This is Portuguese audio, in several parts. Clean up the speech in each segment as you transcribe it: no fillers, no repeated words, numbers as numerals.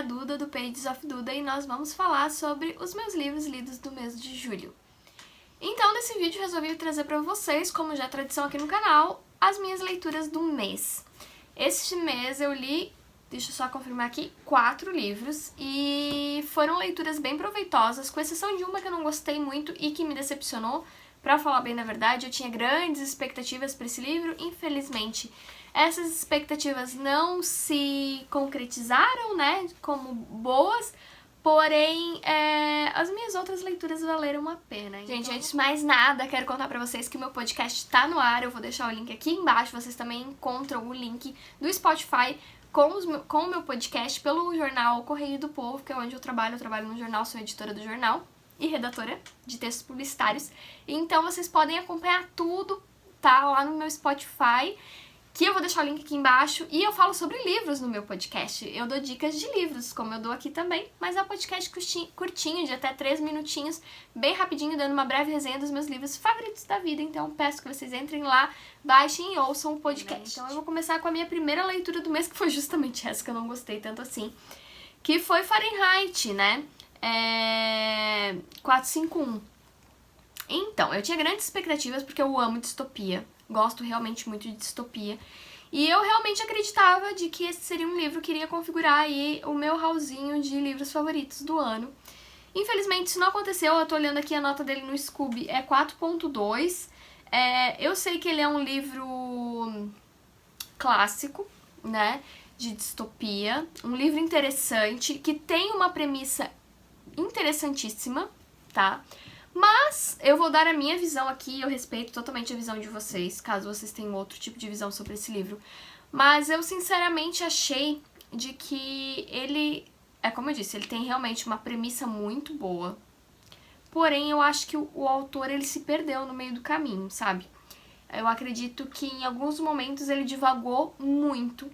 a Duda do Pages of Duda e nós vamos falar sobre os meus livros lidos do mês de julho. Então, nesse vídeo resolvi trazer para vocês, como já é tradição aqui no canal, as minhas leituras do mês. Este mês eu li, deixa eu só confirmar aqui, 4 livros e foram leituras bem proveitosas, com exceção de uma que eu não gostei muito e que me decepcionou. Pra falar bem na verdade, eu tinha grandes expectativas para esse livro, infelizmente essas expectativas não se concretizaram, né, como boas, porém as minhas outras leituras valeram a pena. Então... Gente, antes de mais nada, quero contar pra vocês que o meu podcast tá no ar, eu vou deixar o link aqui embaixo, vocês também encontram o link do Spotify com o meu podcast pelo jornal Correio do Povo, que é onde eu trabalho no jornal, sou editora do jornal e redatora de textos publicitários. Então vocês podem acompanhar tudo, tá, lá no meu Spotify, que eu vou deixar o link aqui embaixo, e eu falo sobre livros no meu podcast. Eu dou dicas de livros, como eu dou aqui também, mas é um podcast curtinho, de até 3 minutinhos, bem rapidinho, dando uma breve resenha dos meus livros favoritos da vida. Então peço que vocês entrem lá, baixem e ouçam o podcast. Então eu vou começar com a minha primeira leitura do mês, que foi justamente essa que eu não gostei tanto assim, que foi Fahrenheit, né? 451. Então, eu tinha grandes expectativas porque eu amo distopia, gosto realmente muito de distopia, e eu realmente acreditava de que esse seria um livro que iria configurar aí o meu hallzinho de livros favoritos do ano. Infelizmente isso não aconteceu, eu tô olhando aqui a nota dele no Scoob, é 4.2, eu sei que ele é um livro clássico, né, de distopia, um livro interessante, que tem uma premissa interessantíssima, tá? Mas eu vou dar a minha visão aqui, eu respeito totalmente a visão de vocês, caso vocês tenham outro tipo de visão sobre esse livro. Mas eu sinceramente achei de que ele, como eu disse, ele tem realmente uma premissa muito boa. Porém, eu acho que o autor, ele se perdeu no meio do caminho, sabe? Eu acredito que em alguns momentos ele divagou muito.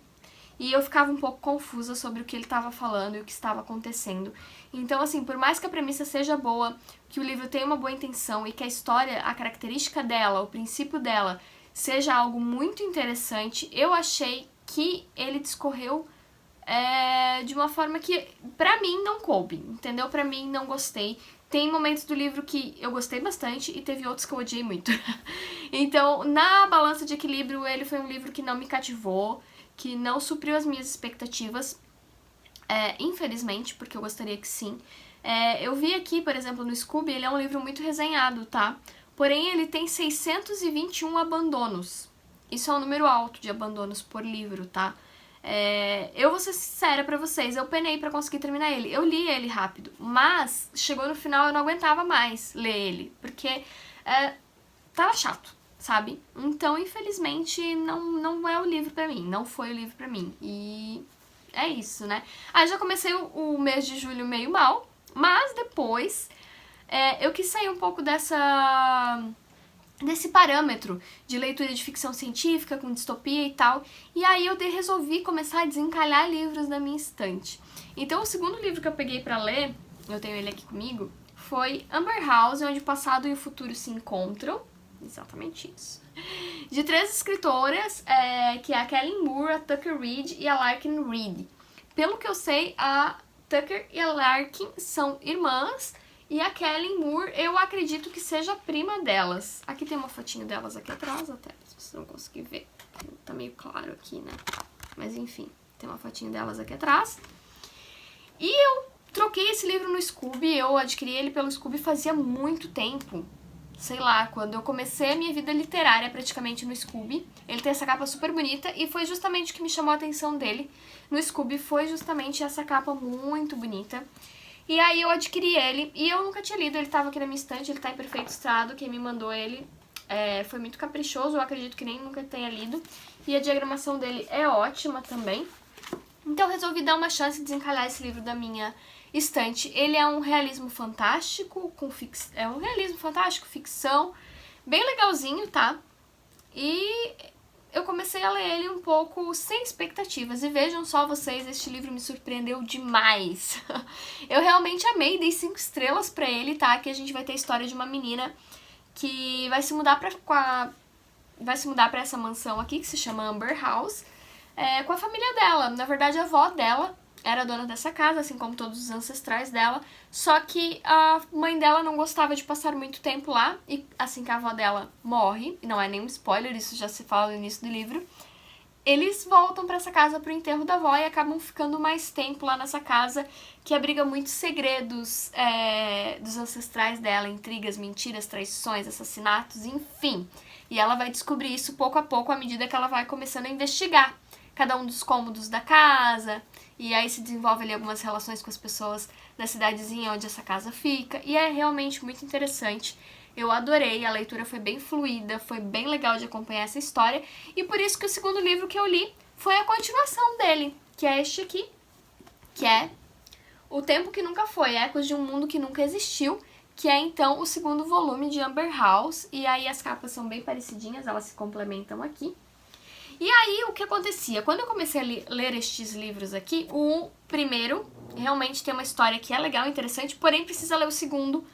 E eu ficava um pouco confusa sobre o que ele estava falando e o que estava acontecendo. Então, assim, por mais que a premissa seja boa, que o livro tenha uma boa intenção e que a história, a característica dela, o princípio dela, seja algo muito interessante, eu achei que ele discorreu de uma forma que, pra mim, não coube, entendeu? Pra mim, não gostei. Tem momentos do livro que eu gostei bastante e teve outros que eu odiei muito. Então, na balança de equilíbrio, ele foi um livro que não me cativou, que não supriu as minhas expectativas, infelizmente, porque eu gostaria que sim. Eu vi aqui, por exemplo, no Scoob, ele é um livro muito resenhado, tá? Porém, ele tem 621 abandonos. Isso é um número alto de abandonos por livro, tá? Eu vou ser sincera pra vocês, eu penei pra conseguir terminar ele. Eu li ele rápido, mas chegou no final eu não aguentava mais ler ele, porque tava chato, sabe? Então, infelizmente, não é o livro pra mim, não foi o livro pra mim. E é isso, né? Aí já comecei o mês de julho meio mal, mas depois eu quis sair um pouco desse parâmetro de leitura de ficção científica com distopia e tal, e aí eu resolvi começar a desencalhar livros da minha estante. Então, o segundo livro que eu peguei pra ler, eu tenho ele aqui comigo, foi Amber House, onde o passado e o futuro se encontram. Exatamente isso. De 3 escritoras, que é a Kelly Moore, a Tucker Reed e a Larkin Reed. Pelo que eu sei, a Tucker e a Larkin são irmãs, e a Kelly Moore, eu acredito que seja prima delas. Aqui tem uma fotinho delas aqui atrás, até, se vocês não conseguirem ver. Tá meio claro aqui, né? Mas enfim, tem uma fotinho delas aqui atrás. E eu troquei esse livro no Scoob, eu adquiri ele pelo Scoob fazia muito tempo. Sei lá, quando eu comecei a minha vida literária praticamente no Scoob. Ele tem essa capa super bonita e foi justamente o que me chamou a atenção dele no Scoob, foi justamente essa capa muito bonita. E aí eu adquiri ele e eu nunca tinha lido, ele tava aqui na minha estante, ele tá em perfeito estado, quem me mandou ele foi muito caprichoso, eu acredito que nem nunca tenha lido. E a diagramação dele é ótima também. Então eu resolvi dar uma chance de desencalhar esse livro da minha estante. Ele é um realismo fantástico, ficção, bem legalzinho, tá? E eu comecei a ler ele um pouco sem expectativas. E vejam só vocês, este livro me surpreendeu demais. Eu realmente amei, dei 5 estrelas pra ele, tá? Que a gente vai ter a história de uma menina que vai se mudar pra essa mansão aqui, que se chama Amber House, com a família dela. Na verdade, a avó dela era dona dessa casa, assim como todos os ancestrais dela, só que a mãe dela não gostava de passar muito tempo lá, e assim que a avó dela morre, e não é nenhum spoiler, isso já se fala no início do livro, eles voltam para essa casa pro enterro da avó e acabam ficando mais tempo lá nessa casa, que abriga muitos segredos dos ancestrais dela, intrigas, mentiras, traições, assassinatos, enfim. E ela vai descobrir isso pouco a pouco à medida que ela vai começando a investigar cada um dos cômodos da casa, e aí se desenvolve ali algumas relações com as pessoas da cidadezinha onde essa casa fica, e é realmente muito interessante. Eu adorei, a leitura foi bem fluida, foi bem legal de acompanhar essa história, e por isso que o segundo livro que eu li foi a continuação dele, que é este aqui, que é O Tempo que Nunca Foi, Ecos de um Mundo que Nunca Existiu, que é então o segundo volume de Amber House, e aí as capas são bem parecidinhas, elas se complementam aqui. E aí, o que acontecia? Quando eu comecei a ler estes livros aqui, o primeiro realmente tem uma história que é legal, interessante, porém precisa ler o segundo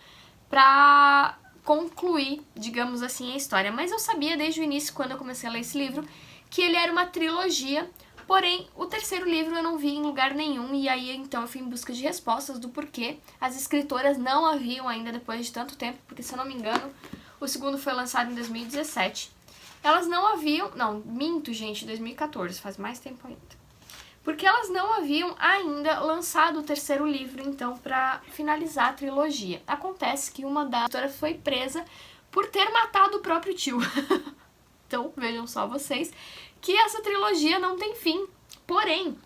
pra concluir, digamos assim, a história. Mas eu sabia desde o início, quando eu comecei a ler esse livro, que ele era uma trilogia, porém o terceiro livro eu não vi em lugar nenhum, e aí então eu fui em busca de respostas do porquê as escritoras não haviam ainda depois de tanto tempo, porque se eu não me engano, o segundo foi lançado em 2017. Elas não haviam... Não, minto, gente, 2014, faz mais tempo ainda. Porque elas não haviam ainda lançado o terceiro livro, então, pra finalizar a trilogia. Acontece que uma das autoras foi presa por ter matado o próprio tio. Então, vejam só vocês, que essa trilogia não tem fim. Porém,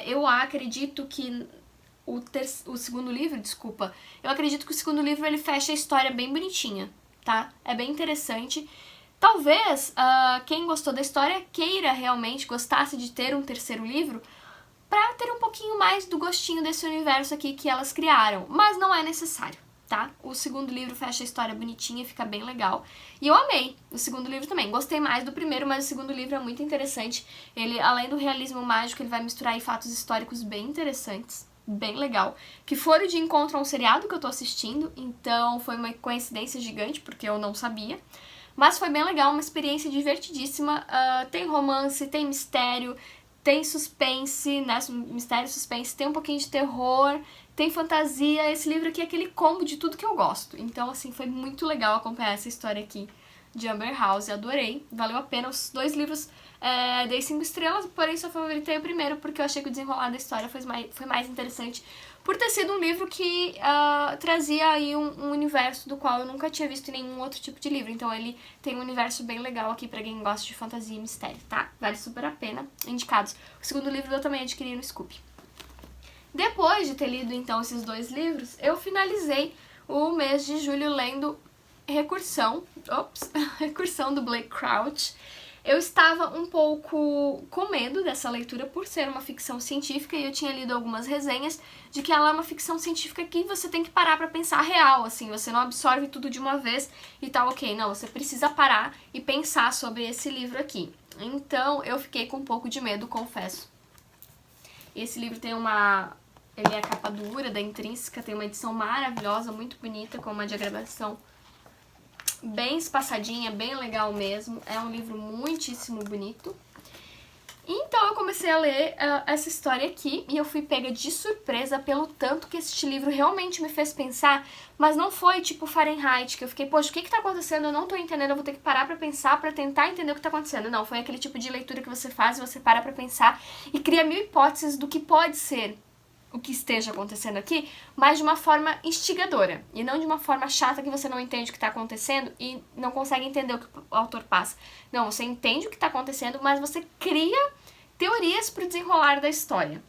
eu acredito que o segundo livro, desculpa, eu acredito que o segundo livro ele fecha a história bem bonitinha, tá? É bem interessante. Talvez quem gostou da história queira realmente, gostasse de ter um terceiro livro pra ter um pouquinho mais do gostinho desse universo aqui que elas criaram, mas não é necessário, tá? O segundo livro fecha a história bonitinha, fica bem legal. E eu amei o segundo livro também. Gostei mais do primeiro, mas o segundo livro é muito interessante. Ele, além do realismo mágico, ele vai misturar aí fatos históricos bem interessantes, bem legal, que foram de encontro a um seriado que eu tô assistindo, então foi uma coincidência gigante, porque eu não sabia. Mas foi bem legal, uma experiência divertidíssima. Tem romance, tem mistério, tem suspense, né? Mistério, suspense, tem um pouquinho de terror, tem fantasia. Esse livro aqui é aquele combo de tudo que eu gosto. Então, assim, foi muito legal acompanhar essa história aqui de Amber House. Adorei, valeu a pena. Os dois livros dei 5 estrelas, porém só favoritei o primeiro porque eu achei que o desenrolar da história foi mais interessante. Por ter sido um livro que trazia aí um universo do qual eu nunca tinha visto em nenhum outro tipo de livro. Então ele tem um universo bem legal aqui pra quem gosta de fantasia e mistério, tá? Vale super a pena. Indicados. O segundo livro eu também adquiri no Scoop. Depois de ter lido, então, esses dois livros, eu finalizei o mês de julho lendo Recursão do Blake Crouch. Eu estava um pouco com medo dessa leitura por ser uma ficção científica e eu tinha lido algumas resenhas de que ela é uma ficção científica que você tem que parar pra pensar real, assim, você não absorve tudo de uma vez e tá ok, não, você precisa parar e pensar sobre esse livro aqui. Então eu fiquei com um pouco de medo, confesso. Esse livro tem ele é a capa dura da Intrínseca, tem uma edição maravilhosa, muito bonita, com uma diagramação bem espaçadinha, bem legal mesmo. É um livro muitíssimo bonito. Então eu comecei a ler essa história aqui e eu fui pega de surpresa pelo tanto que este livro realmente me fez pensar, mas não foi tipo Fahrenheit, que eu fiquei, poxa, o que tá acontecendo? Eu não tô entendendo, eu vou ter que parar pra pensar pra tentar entender o que tá acontecendo. Não, foi aquele tipo de leitura que você faz, você para pra pensar e cria mil hipóteses do que pode ser o que esteja acontecendo aqui, mas de uma forma instigadora, e não de uma forma chata que você não entende o que está acontecendo e não consegue entender o que o autor passa. Não, você entende o que está acontecendo, mas você cria teorias para o desenrolar da história.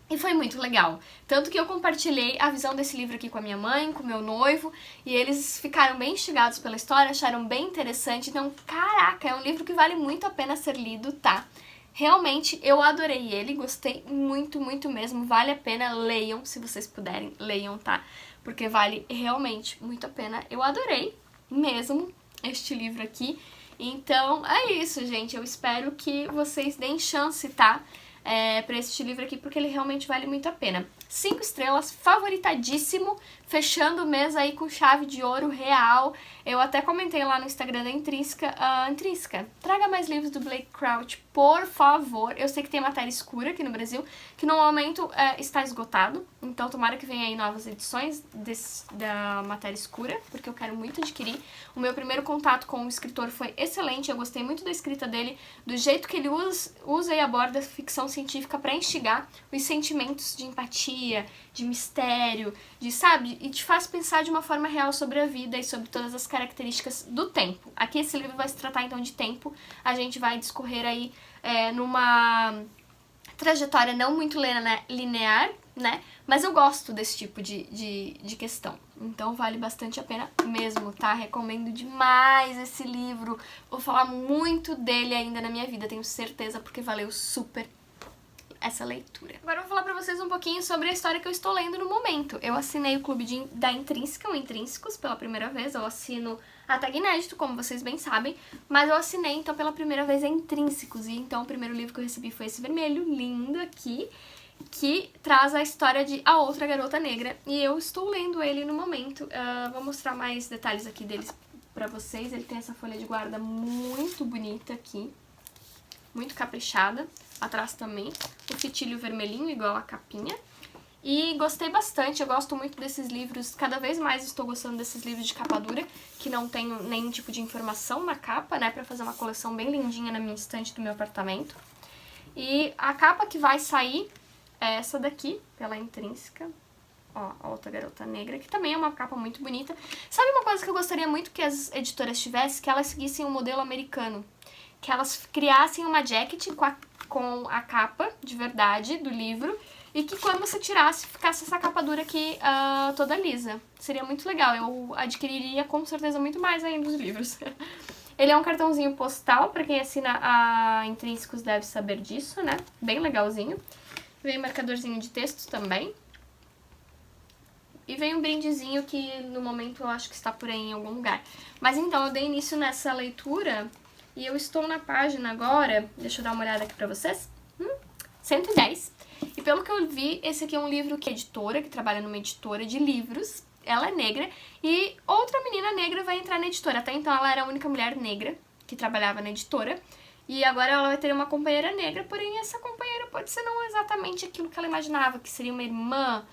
E foi muito legal. Tanto que eu compartilhei a visão desse livro aqui com a minha mãe, com o meu noivo, e eles ficaram bem instigados pela história, acharam bem interessante. Então, caraca, é um livro que vale muito a pena ser lido, tá? Realmente, eu adorei ele, gostei muito, muito mesmo, vale a pena, leiam, se vocês puderem, leiam, tá? Porque vale realmente muito a pena, eu adorei mesmo este livro aqui, então é isso, gente, eu espero que vocês deem chance, tá? pra este livro aqui, porque ele realmente vale muito a pena. 5 estrelas, favoritadíssimo, fechando o mês aí com chave de ouro real. Eu até comentei lá no Instagram da Intrínseca, Intrínseca, traga mais livros do Blake Crouch, por favor. Eu sei que tem matéria escura aqui no Brasil, que no momento está esgotado, então tomara que venha aí novas edições da matéria escura, porque eu quero muito adquirir. O meu primeiro contato com o escritor foi excelente, eu gostei muito da escrita dele, do jeito que ele usa e aborda a ficção científica para instigar os sentimentos de empatia, de mistério, sabe? E te faz pensar de uma forma real sobre a vida e sobre todas as características do tempo. Aqui esse livro vai se tratar então de tempo, a gente vai discorrer aí numa trajetória não muito linear, né? Mas eu gosto desse tipo de questão. Então vale bastante a pena mesmo, tá? Recomendo demais esse livro. Vou falar muito dele ainda na minha vida, tenho certeza, porque valeu super essa leitura. Agora eu vou falar pra vocês um pouquinho sobre a história que eu estou lendo no momento. Eu assinei o clube da Intrínseca, o Intrínsecos, pela primeira vez. Eu assino a tag inédito, como vocês bem sabem, mas eu assinei, então, pela primeira vez a Intrínsecos. E então o primeiro livro que eu recebi foi esse vermelho, lindo aqui, que traz a história de A Outra Garota Negra. E eu estou lendo ele no momento. Vou mostrar mais detalhes aqui deles pra vocês. Ele tem essa folha de guarda muito bonita aqui, muito caprichada. Atrás também o fitilho vermelhinho, igual a capinha. E gostei bastante, eu gosto muito desses livros, cada vez mais estou gostando desses livros de capa dura, que não tem nenhum tipo de informação na capa, né, pra fazer uma coleção bem lindinha na minha estante do meu apartamento. E a capa que vai sair é essa daqui, pela Intrínseca, ó, A Outra Garota Negra, que também é uma capa muito bonita. Sabe uma coisa que eu gostaria muito que as editoras tivessem? Que elas seguissem o modelo americano, que elas criassem uma jacket com a capa de verdade do livro, e que quando você tirasse, ficasse essa capa dura aqui toda lisa. Seria muito legal, eu adquiriria com certeza muito mais ainda os livros. Ele é um cartãozinho postal, pra quem assina a Intrínsecos deve saber disso, né? Bem legalzinho. Vem um marcadorzinho de texto também. E vem um brindezinho que no momento eu acho que está por aí em algum lugar. Mas então, eu dei início nessa leitura e eu estou na página agora, deixa eu dar uma olhada aqui pra vocês, 110. E pelo que eu vi, esse aqui é um livro que é editora, que trabalha numa editora de livros. Ela é negra e outra menina negra vai entrar na editora. Até então ela era a única mulher negra que trabalhava na editora. E agora ela vai ter uma companheira negra, porém essa companheira pode ser não exatamente aquilo que ela imaginava, que seria uma irmã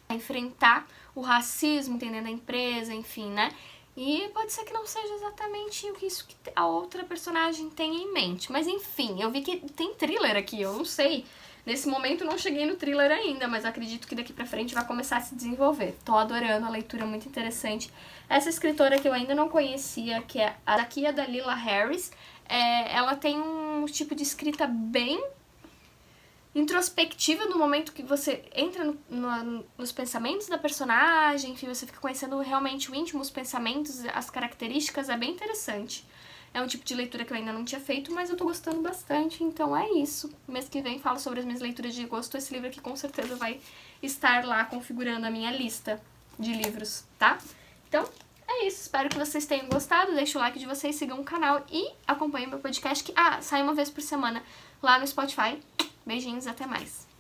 a enfrentar o racismo, entendendo a empresa, enfim, né? E pode ser que não seja exatamente isso que a outra personagem tem em mente. Mas enfim, eu vi que tem thriller aqui, eu não sei. Nesse momento não cheguei no thriller ainda, mas acredito que daqui pra frente vai começar a se desenvolver. Tô adorando, a leitura é muito interessante. Essa escritora que eu ainda não conhecia, que é a daqui é da Lila Harris, ela tem um tipo de escrita bem introspectiva no momento que você entra nos pensamentos da personagem, enfim, você fica conhecendo realmente o íntimo, os pensamentos, as características, é bem interessante. É um tipo de leitura que eu ainda não tinha feito, mas eu tô gostando bastante, então é isso. Mês que vem falo sobre as minhas leituras de agosto, esse livro aqui com certeza vai estar lá configurando a minha lista de livros, tá? Então, é isso, espero que vocês tenham gostado, deixa o like de vocês, sigam o canal e acompanhem meu podcast que, sai uma vez por semana lá no Spotify. Beijinhos, até mais!